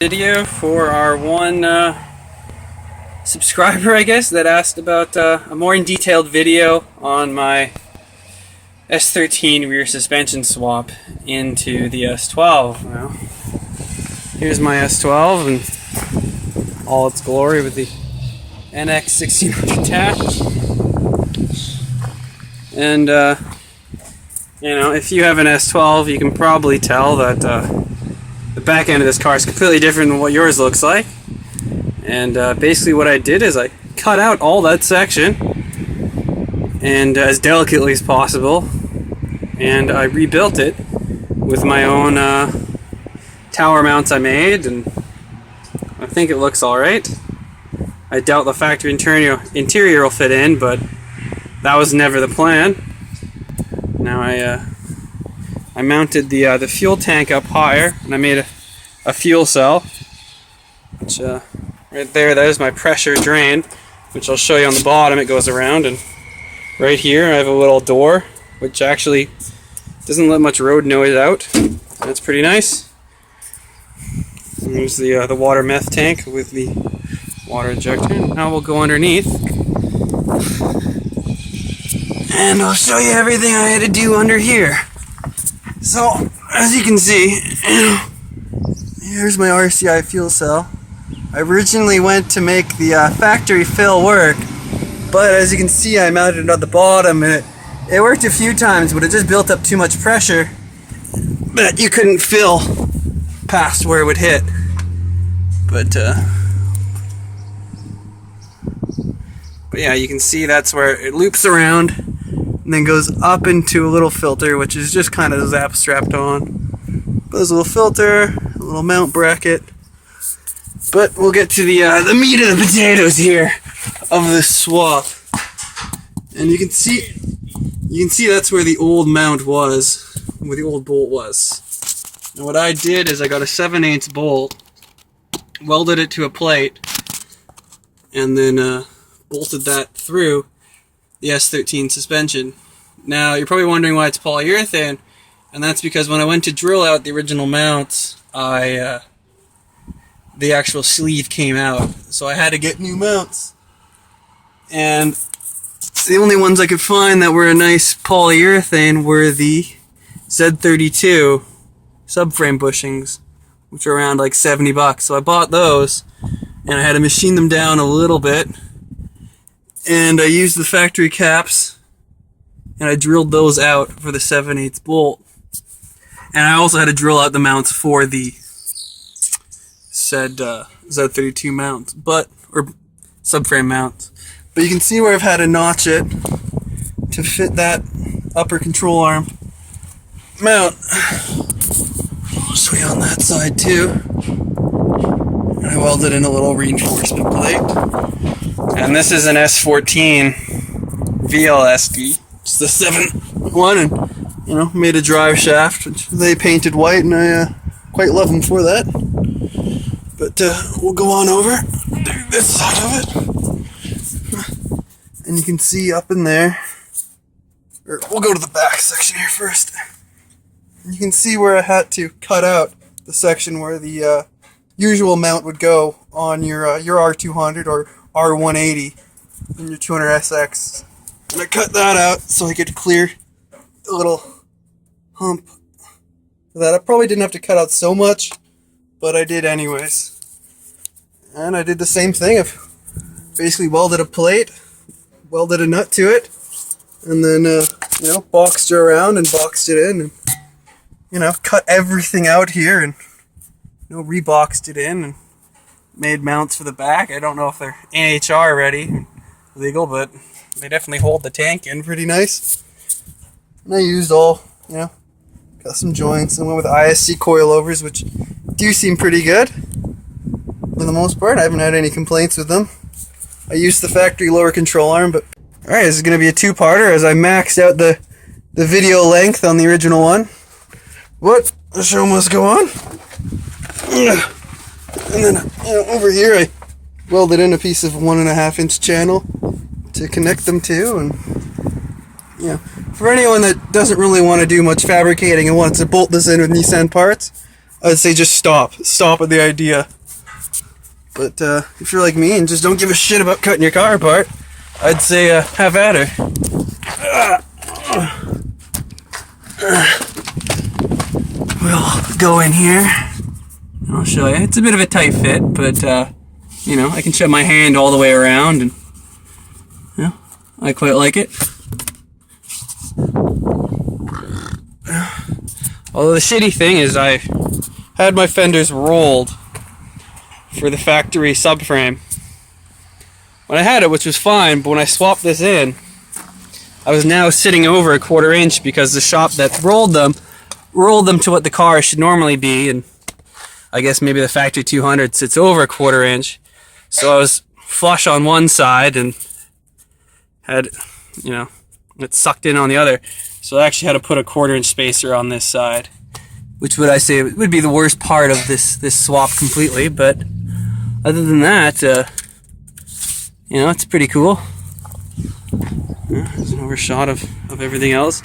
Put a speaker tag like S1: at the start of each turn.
S1: Video for our one subscriber, I guess, that asked about a more detailed video on my s13 rear suspension swap into the s12. Well, here's my s12 in all its glory with the NX 1600 dash. And you know, if you have an s12, you can probably tell that the back end of this car is completely different than what yours looks like. And basically what I did is I cut out all that section and as delicately as possible, and I rebuilt it with my own tower mounts I made, and I think it looks alright. I doubt the factory interior will fit in, but that was never the plan. Now I mounted the fuel tank up higher, and I made a fuel cell, which right there, that is my pressure drain, which I'll show you on the bottom. It goes around, and right here I have a little door which actually doesn't let much road noise out. That's pretty nice. And there's the water meth tank with the water injector. Now we'll go underneath and I'll show you everything I had to do under here. So, as you can see, here's my RCI fuel cell. I originally went to make the factory fill work, but as you can see, I mounted it at the bottom, and it worked a few times, but it just built up too much pressure that you couldn't fill past where it would hit. But yeah, you can see that's where it loops around and then goes up into a little filter, which is just kind of zap strapped on. There's a little filter, a little mount bracket. But we'll get to the meat of the potatoes here of this swap. And you can see that's where the old mount was, where the old bolt was. And what I did is I got a 7/8 bolt, welded it to a plate, and then bolted that through the s13 suspension. Now you're probably wondering why it's polyurethane, and that's because when I went to drill out the original mounts, the actual sleeve came out, so I had to get new mounts. And the only ones I could find that were a nice polyurethane were the s12 subframe bushings, which are around like $70. So I bought those, and I had to machine them down a little bit. And I used the factory caps, and I drilled those out for the 7/8 bolt. And I also had to drill out the mounts for the said Z32 mounts, or subframe mounts. But you can see where I've had to notch it to fit that upper control arm mount. I'll show you on that side too. And I welded in a little reinforcement plate. And this is an S14 VLSD. It's the 7-1, and you know, made a drive shaft, which they painted white, and I quite love them for that. But we'll go on over to this side of it, and you can see up in there, or we'll go to the back section here first. And you can see where I had to cut out the section where the usual mount would go on your R200 or R180 in your 200SX. And I cut that out so I could clear the little hump for that. I probably didn't have to cut out so much, but I did anyways. And I did the same thing. I've basically welded a plate, welded a nut to it, and then you know, boxed it around and boxed it in, and you know, cut everything out here, and you know, reboxed it in and made mounts for the back. I don't know if they're NHR ready, legal, but they definitely hold the tank in pretty nice. And I used all, you know, custom joints, and went with ISC coilovers, which do seem pretty good. For the most part, I haven't had any complaints with them. I used the factory lower control arm, but alright, this is going to be a two-parter as I maxed out the video length on the original one. But the show must go on. And then over here I welded in a piece of 1.5-inch channel to connect them to, and yeah, for anyone that doesn't really want to do much fabricating and wants to bolt this in with Nissan parts, I'd say just stop at the idea. But if you're like me and just don't give a shit about cutting your car apart, I'd say have at her. We'll go in here and I'll show you. It's a bit of a tight fit, but you know, I can shove my hand all the way around, and you know, I quite like it. Although the shitty thing is I had my fenders rolled for the factory subframe when I had it, which was fine, but when I swapped this in, I was now sitting over a 1/4 inch because the shop that rolled them to what the car should normally be, and I guess maybe the factory 200 sits over a 1/4 inch. So I was flush on one side and had, you know, it sucked in on the other. So I actually had to put a 1/4 inch spacer on this side, which would I say would be the worst part of this swap completely. But other than that, you know, it's pretty cool. There's an overshot of everything else.